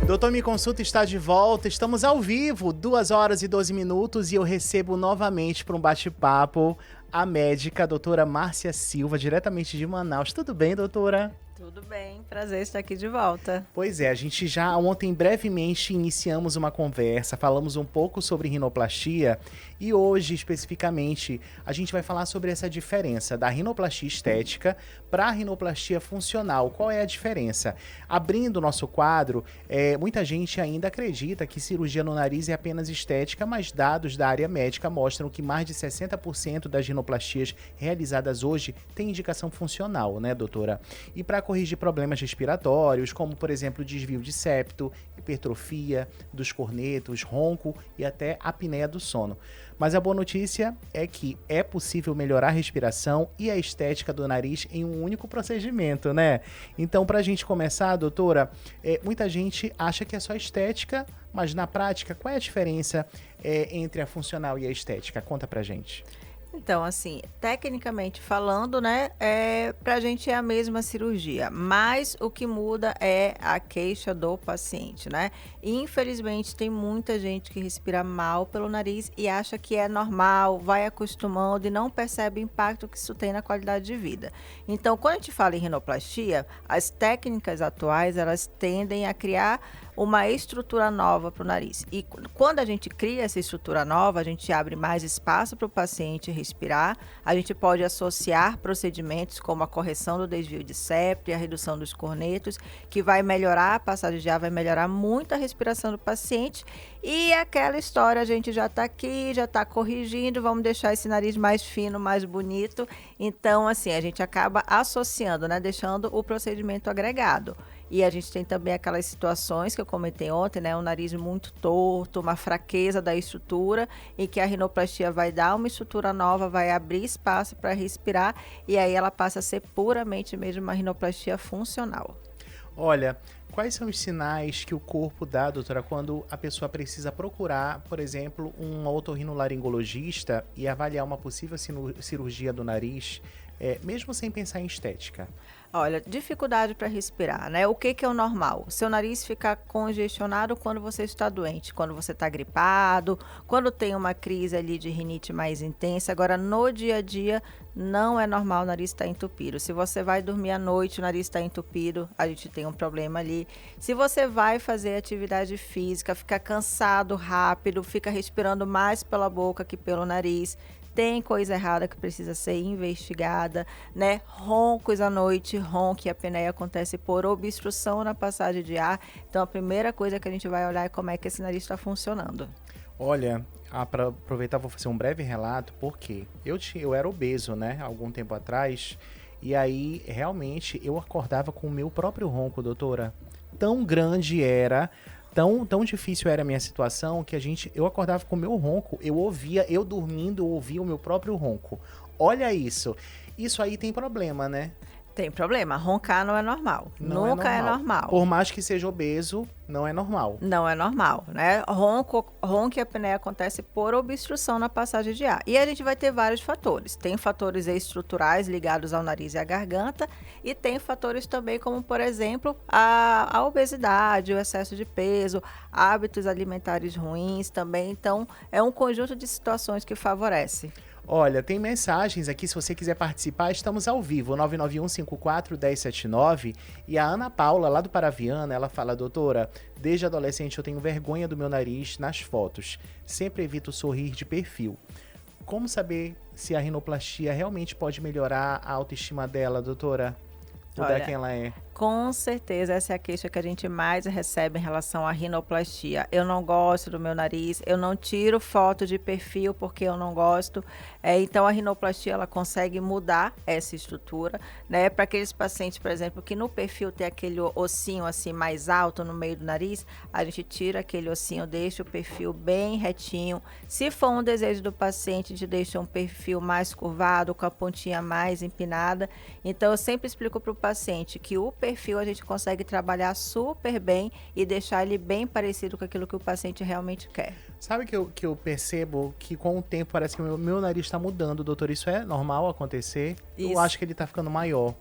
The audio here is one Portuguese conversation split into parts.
Doutor Me Consulta está de volta, estamos ao vivo, 2 horas e 12 minutos e eu recebo novamente para um bate-papo a médica, a doutora Márcia Silva, diretamente de Manaus. Tudo bem, doutora? Tudo bem, prazer estar aqui de volta. Pois é, a gente já ontem brevemente iniciamos uma conversa, falamos um pouco sobre rinoplastia e hoje especificamente a gente vai falar sobre essa diferença da rinoplastia estética para a rinoplastia funcional. Qual é a diferença? Abrindo o nosso quadro, muita gente ainda acredita que cirurgia no nariz é apenas estética, mas dados da área médica mostram que mais de 60% das rinoplastias realizadas hoje têm indicação funcional, né, doutora? E para corrigir problemas respiratórios, como, por exemplo, desvio de septo, hipertrofia dos cornetos, ronco e até apneia do sono. Mas a boa notícia é que é possível melhorar a respiração e a estética do nariz em um único procedimento, né? Então, para a gente começar, doutora, muita gente acha que é só estética, mas na prática, qual é a diferença entre a funcional e a estética? Conta pra gente. Então, assim, tecnicamente falando, né, pra gente é a mesma cirurgia, mas o que muda é a queixa do paciente, né? E, infelizmente, tem muita gente que respira mal pelo nariz e acha que é normal, vai acostumando e não percebe o impacto que isso tem na qualidade de vida. Então, quando a gente fala em rinoplastia, as técnicas atuais, elas tendem a criar uma estrutura nova para o nariz. E quando a gente cria essa estrutura nova, a gente abre mais espaço para o paciente respirar, a gente pode associar procedimentos como a correção do desvio de septo e a redução dos cornetos, que vai melhorar a passagem de ar, vai melhorar muito a respiração do paciente. E aquela história, a gente já está aqui, já está corrigindo, vamos deixar esse nariz mais fino, mais bonito. Então, assim, a gente acaba associando, né, deixando o procedimento agregado. E a gente tem também aquelas situações que eu comentei ontem, né? Um nariz muito torto, uma fraqueza da estrutura, em que a rinoplastia vai dar uma estrutura nova, vai abrir espaço para respirar, e aí ela passa a ser puramente mesmo uma rinoplastia funcional. Olha, quais são os sinais que o corpo dá, doutora, quando a pessoa precisa procurar, por exemplo, um otorrinolaringologista e avaliar uma possível cirurgia do nariz, mesmo sem pensar em estética? Olha, dificuldade para respirar, né? O que é o normal? Seu nariz ficar congestionado quando você está doente, quando você está gripado, quando tem uma crise ali de rinite mais intensa. Agora, no dia a dia, não é normal o nariz estar entupido. Se você vai dormir à noite, o nariz está entupido, a gente tem um problema ali. Se você vai fazer atividade física, fica cansado rápido, fica respirando mais pela boca que pelo nariz, tem coisa errada que precisa ser investigada, né? Roncos à noite, ronco e apneia acontece por obstrução na passagem de ar. Então, a primeira coisa que a gente vai olhar é como é que esse nariz está funcionando. Olha, para aproveitar, vou fazer um breve relato, porque eu era obeso, né, algum tempo atrás, e aí, realmente, eu acordava com o meu próprio ronco, doutora. Tão grande era... Tão difícil era a minha situação que eu acordava com o meu ronco, eu dormindo, eu ouvia o meu próprio ronco. Olha isso. Isso aí tem problema, né? Tem problema, roncar não é normal. Nunca é normal. Por mais que seja obeso, não é normal. Não é normal, né? Ronco e apneia acontece por obstrução na passagem de ar. E a gente vai ter vários fatores. Tem fatores estruturais ligados ao nariz e à garganta e tem fatores também como, por exemplo, a obesidade, o excesso de peso, hábitos alimentares ruins também. Então, é um conjunto de situações que favorece. Olha, tem mensagens aqui, se você quiser participar, estamos ao vivo, 991-54-1079, e a Ana Paula, lá do Paraviana, ela fala: doutora, desde adolescente eu tenho vergonha do meu nariz nas fotos, sempre evito sorrir de perfil. Como saber se a rinoplastia realmente pode melhorar a autoestima dela, doutora? Mudar quem ela é? Com certeza, essa é a queixa que a gente mais recebe em relação à rinoplastia. Eu não gosto do meu nariz, eu não tiro foto de perfil porque eu não gosto. Então, a rinoplastia, ela consegue mudar essa estrutura, né? Para aqueles pacientes, por exemplo, que no perfil tem aquele ossinho assim mais alto no meio do nariz, a gente tira aquele ossinho, deixa o perfil bem retinho. Se for um desejo do paciente, a gente deixa um perfil mais curvado, com a pontinha mais empinada. Então, eu sempre explico para o paciente que o perfil a gente consegue trabalhar super bem e deixar ele bem parecido com aquilo que o paciente realmente quer. Sabe que eu percebo que com o tempo parece que o meu nariz está mudando, doutor? Isso é normal acontecer? Isso. Eu acho que ele está ficando maior.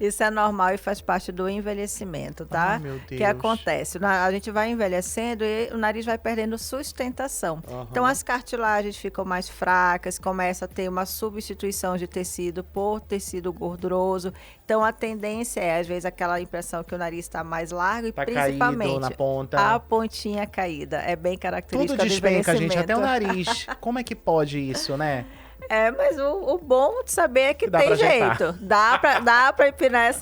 Isso é normal e faz parte do envelhecimento, tá? Ai, meu Deus. Que acontece? A gente vai envelhecendo e o nariz vai perdendo sustentação. Então, as cartilagens ficam mais fracas, começa a ter uma substituição de tecido por tecido gorduroso. Então, a tendência é, às vezes, aquela impressão que o nariz está mais largo e, Tá principalmente, caído na ponta. a pontinha caída. É bem característica Tudo do despenca, envelhecimento. gente, até o nariz. Como é que pode isso, né? Mas o bom de saber é que Dá tem pra ajeitar. jeito. Dá pra empinar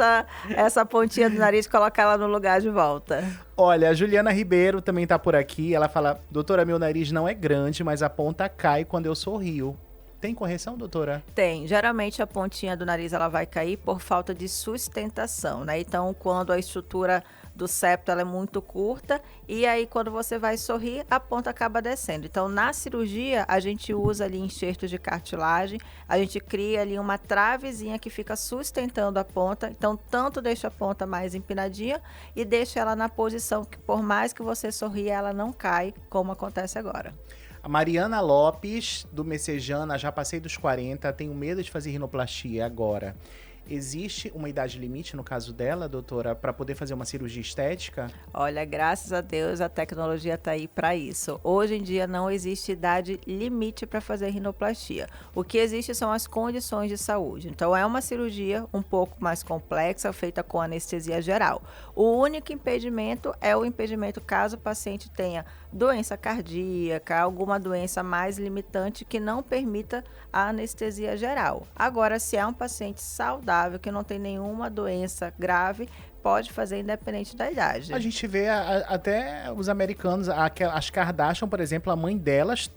essa pontinha do nariz e colocar ela no lugar de volta. Olha, a Juliana Ribeiro também tá por aqui. Ela fala, doutora, meu nariz não é grande, mas a ponta cai quando eu sorrio. Tem correção, doutora? Tem. Geralmente a pontinha do nariz ela vai cair por falta de sustentação, né? Então, quando a estrutura do septo ela é muito curta e aí quando você vai sorrir, a ponta acaba descendo. Então, na cirurgia, a gente usa ali enxertos de cartilagem, a gente cria ali uma travezinha que fica sustentando a ponta. Então, tanto deixa a ponta mais empinadinha e deixa ela na posição que por mais que você sorria, ela não cai, como acontece agora. A Mariana Lopes, do Messejana, já passei dos 40, tenho medo de fazer rinoplastia agora. Existe uma idade limite no caso dela, doutora, para poder fazer uma cirurgia estética? Olha, graças a Deus a tecnologia está aí para isso. Hoje em dia não existe idade limite para fazer rinoplastia. O que existe são as condições de saúde. Então é uma cirurgia um pouco mais complexa, feita com anestesia geral. O único impedimento é o impedimento caso o paciente tenha doença cardíaca, alguma doença mais limitante que não permita a anestesia geral. Agora, se é um paciente saudável, que não tem nenhuma doença grave, pode fazer independente da idade. A gente vê até os americanos, as Kardashian, por exemplo, a mãe delas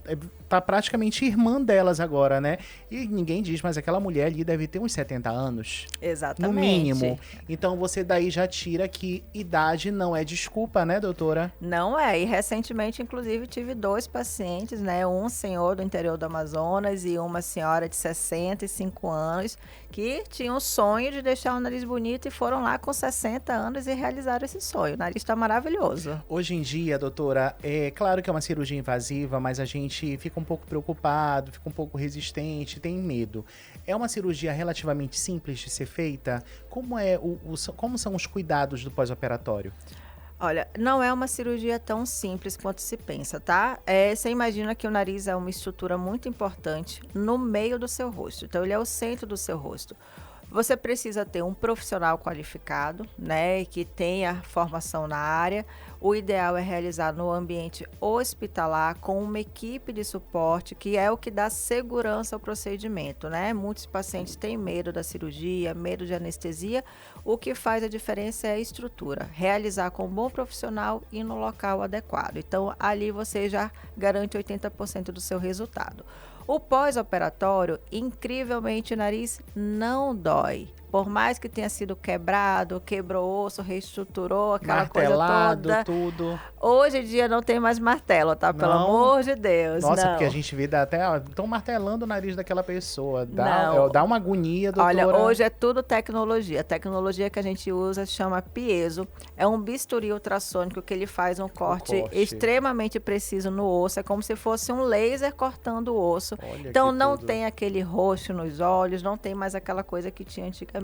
tá praticamente irmã delas agora, né? E ninguém diz, mas aquela mulher ali deve ter uns 70 anos. Exatamente. No mínimo. Então você daí já tira que idade não é desculpa, né, doutora? Não é. E recentemente, inclusive, tive 2 pacientes, né? Um senhor do interior do Amazonas e uma senhora de 65 anos que tinham um sonho de deixar o nariz bonito e foram lá com 60 anos e realizaram esse sonho. O nariz está maravilhoso. Hoje em dia, doutora, é claro que é uma cirurgia invasiva, mas a gente fica um pouco preocupado, fica um pouco resistente, tem medo. É uma cirurgia relativamente simples de ser feita? Como são os cuidados do pós-operatório? Olha, não é uma cirurgia tão simples quanto se pensa, tá? Você imagina que o nariz é uma estrutura muito importante no meio do seu rosto. Então, ele é o centro do seu rosto. Você precisa ter um profissional qualificado, né, que tenha formação na área. O ideal é realizar no ambiente hospitalar com uma equipe de suporte, que é o que dá segurança ao procedimento, né? Muitos pacientes têm medo da cirurgia, medo de anestesia. O que faz a diferença é a estrutura. Realizar com um bom profissional e no local adequado. Então, ali você já garante 80% do seu resultado. O pós-operatório, incrivelmente, o nariz não dói. Por mais que tenha sido quebrado, quebrou osso, reestruturou, aquela martelado, coisa toda. tudo. Hoje em dia não tem mais martelo, tá? Pelo Não. amor de Deus. Nossa, não. porque a gente vê até, estão martelando o nariz daquela pessoa. Não. Dá uma agonia, doutora. Olha, hoje é tudo tecnologia. A tecnologia que a gente usa chama piezo. É um bisturi ultrassônico que ele faz um corte extremamente preciso no osso. É como se fosse um laser cortando o osso. Olha então que não tudo. tem aquele roxo nos olhos, não tem mais aquela coisa que tinha antigamente.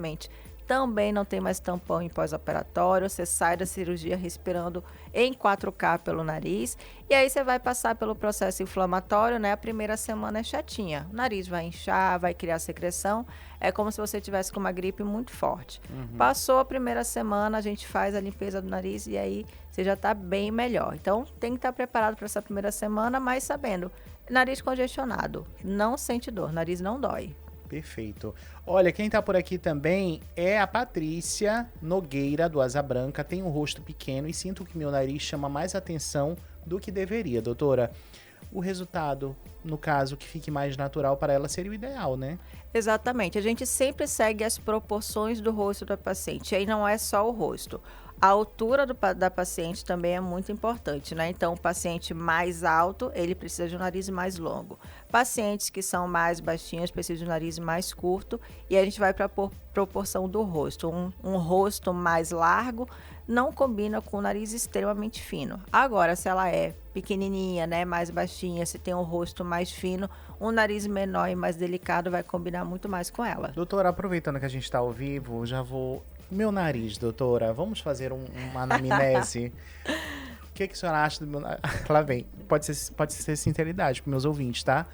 Também não tem mais tampão em pós-operatório, você sai da cirurgia respirando em 4K pelo nariz e aí você vai passar pelo processo inflamatório, né? A primeira semana é chatinha, o nariz vai inchar, vai criar secreção, é como se você tivesse com uma gripe muito forte. Passou a primeira semana, a gente faz a limpeza do nariz e aí você já está bem melhor. Então tem que estar preparado para essa primeira semana, mas sabendo, nariz congestionado, não sente dor, nariz não dói. Perfeito. Olha, quem tá por aqui também é a Patrícia Nogueira, do Asa Branca. Tem um rosto pequeno e sinto que meu nariz chama mais atenção do que deveria, doutora. O resultado, no caso, que fique mais natural para ela seria o ideal, né? Exatamente. A gente sempre segue as proporções do rosto da paciente. E aí não é só o rosto. A altura da paciente também é muito importante, né? Então, o paciente mais alto, ele precisa de um nariz mais longo. Pacientes que são mais baixinhos precisam de um nariz mais curto. E a gente vai para a proporção do rosto. Um rosto mais largo não combina com o nariz extremamente fino. Agora, se ela é pequenininha, né, mais baixinha, se tem um rosto mais fino, um nariz menor e mais delicado vai combinar muito mais com ela. Doutora, aproveitando que a gente está ao vivo, já vou... Meu nariz, doutora, vamos fazer uma anamnese? O que a senhora acha do meu nariz? Lá vem. Pode ser sinceridade para meus ouvintes, tá?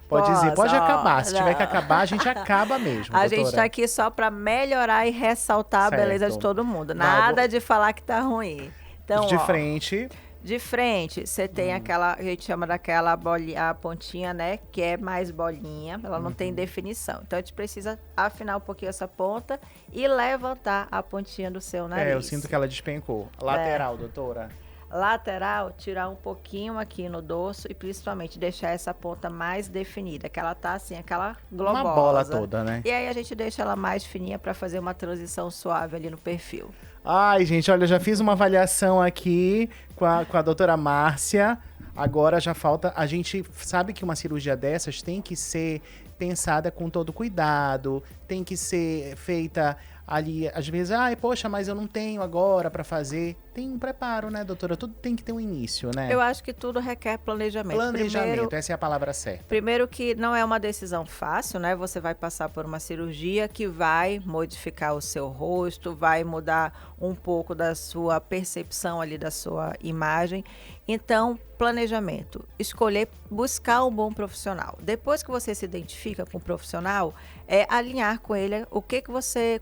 Pode dizer, pode acabar. Se tiver que acabar, a gente acaba mesmo, A doutora. gente tá aqui só para melhorar e ressaltar a beleza de todo mundo. Nada de falar que tá ruim. Então, de frente... De frente, você tem aquela, a gente chama daquela bolinha, a pontinha, né? Que é mais bolinha, ela não tem definição. Então, a gente precisa afinar um pouquinho essa ponta e levantar a pontinha do seu nariz. Eu sinto que ela despencou. Lateral, doutora. Lateral, tirar um pouquinho aqui no dorso e principalmente deixar essa ponta mais definida, que ela tá assim, aquela globosa. Uma bola toda, né? E aí a gente deixa ela mais fininha para fazer uma transição suave ali no perfil. Ai, gente, olha, eu já fiz uma avaliação aqui com a doutora Márcia. Agora já falta... A gente sabe que uma cirurgia dessas tem que ser pensada com todo cuidado, tem que ser feita ali, às vezes, poxa, mas eu não tenho agora pra fazer. Tem um preparo, né, doutora? Tudo tem que ter um início, né? Eu acho que tudo requer planejamento. Planejamento, essa é a palavra certa. Primeiro que não é uma decisão fácil, né? Você vai passar por uma cirurgia que vai modificar o seu rosto, vai mudar um pouco da sua percepção ali, da sua imagem. Então, planejamento. Escolher, buscar um bom profissional. Depois que você se identifica com o profissional, alinhar com ele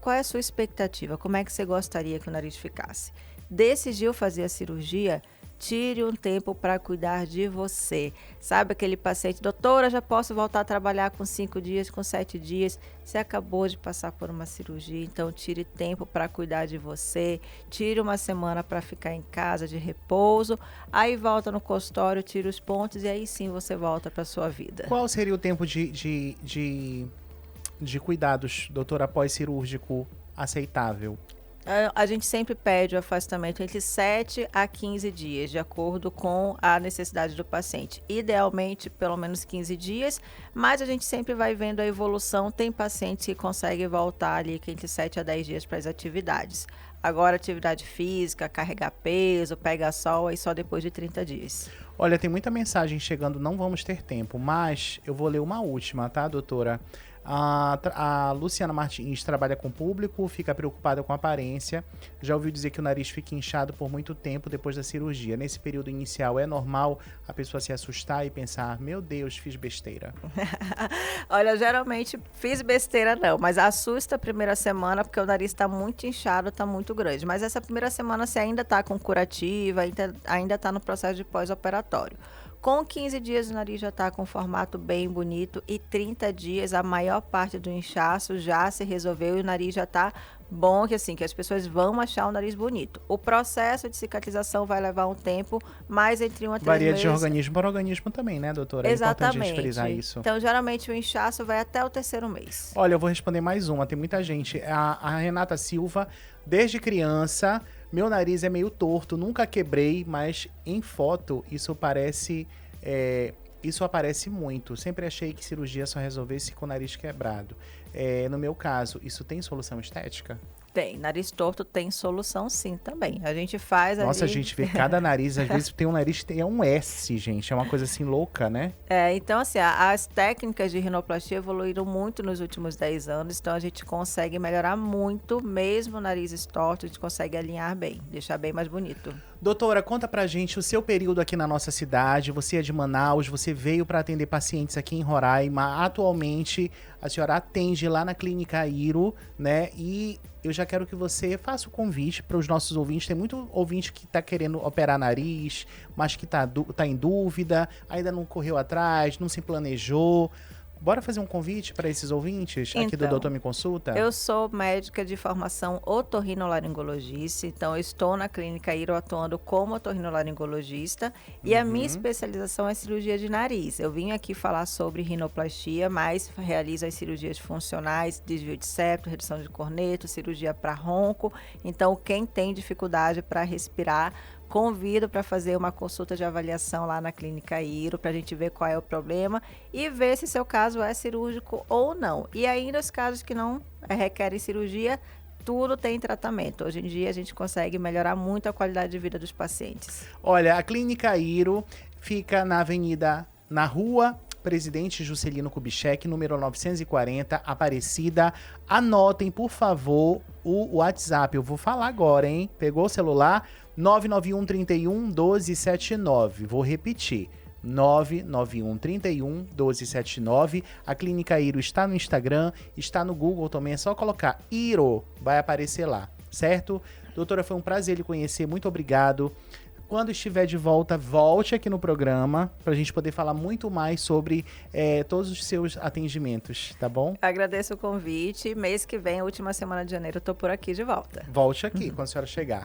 qual é a sua expectativa, como é que você gostaria que o nariz ficasse. Decidiu fazer a cirurgia, tire um tempo para cuidar de você. Sabe aquele paciente, doutora, já posso voltar a trabalhar com 5 dias, com 7 dias? Você acabou de passar por uma cirurgia, então tire tempo para cuidar de você, tire uma semana para ficar em casa de repouso, aí volta no consultório, tira os pontos e aí sim você volta para sua vida. Qual seria o tempo de cuidados, doutora, pós-cirúrgico aceitável? A gente sempre pede o afastamento entre 7 a 15 dias, de acordo com a necessidade do paciente. Idealmente, pelo menos 15 dias, mas a gente sempre vai vendo a evolução. Tem pacientes que conseguem voltar ali entre 7 a 10 dias para as atividades. Agora, atividade física, carregar peso, pegar sol, aí só depois de 30 dias. Olha, tem muita mensagem chegando, não vamos ter tempo, mas eu vou ler uma última, tá, doutora? A Luciana Martins trabalha com público, fica preocupada com a aparência. Já ouviu dizer que o nariz fica inchado por muito tempo depois da cirurgia. Nesse período inicial, é normal a pessoa se assustar e pensar, meu Deus, fiz besteira? Olha, geralmente fiz besteira não, mas assusta a primeira semana porque o nariz está muito inchado, está muito grande. Mas essa primeira semana você ainda está com curativa, ainda está no processo de pós-operatório. Com 15 dias o nariz já está com um formato bem bonito e 30 dias a maior parte do inchaço já se resolveu e o nariz já está bom, que as pessoas vão achar o nariz bonito. O processo de cicatrização vai levar um tempo, mas entre 1 a 3 Varia meses... de organismo para organismo também, né, doutora? Exatamente. É importante a gente frisar isso. Então, geralmente o inchaço vai até o 3º mês. Olha, eu vou responder mais uma, tem muita gente. A Renata Silva, desde criança, meu nariz é meio torto, nunca quebrei, mas em foto isso aparece muito. Sempre achei que cirurgia só resolvesse com o nariz quebrado. No meu caso, isso tem solução estética? Tem. Nariz torto tem solução sim também. A gente faz Nossa, ali... a gente vê cada nariz, às vezes tem um nariz que é um S, gente. É uma coisa assim louca, né? Então as técnicas de rinoplastia evoluíram muito nos últimos 10 anos, então a gente consegue melhorar muito, mesmo o nariz torto, a gente consegue alinhar bem, deixar bem mais bonito. Doutora, conta pra gente o seu período aqui na nossa cidade. Você é de Manaus, você veio para atender pacientes aqui em Roraima. Atualmente, a senhora atende lá na Clínica Iro, né? E eu já quero que você faça o convite para os nossos ouvintes. Tem muito ouvinte que está querendo operar nariz, mas que tá em dúvida, ainda não correu atrás, não se planejou. Bora fazer um convite para esses ouvintes aqui do Doutor Me Consulta? Eu sou médica de formação otorrinolaringologista, então eu estou na Clínica Iro atuando como otorrinolaringologista e a minha especialização é cirurgia de nariz. Eu vim aqui falar sobre rinoplastia, mas realizo as cirurgias funcionais, desvio de septo, redução de corneto, cirurgia para ronco. Então, quem tem dificuldade para respirar, convido para fazer uma consulta de avaliação lá na Clínica Iro, para a gente ver qual é o problema e ver se seu caso é cirúrgico ou não. E ainda os casos que não requerem cirurgia, tudo tem tratamento. Hoje em dia a gente consegue melhorar muito a qualidade de vida dos pacientes. Olha, a Clínica Iro fica na rua Presidente Juscelino Kubitschek, número 940, Aparecida. Anotem, por favor, o WhatsApp. Eu vou falar agora, hein? Pegou o celular? 991 31 1279. Vou repetir. 991 31 1279. A Clínica Iro está no Instagram, está no Google também, é só colocar Iro, vai aparecer lá, certo? Doutora, foi um prazer lhe conhecer, muito obrigado. Quando estiver de volta, volte aqui no programa para a gente poder falar muito mais sobre todos os seus atendimentos, tá bom? Agradeço o convite. Mês que vem, última semana de janeiro, eu tô por aqui de volta. Volte aqui quando a senhora chegar.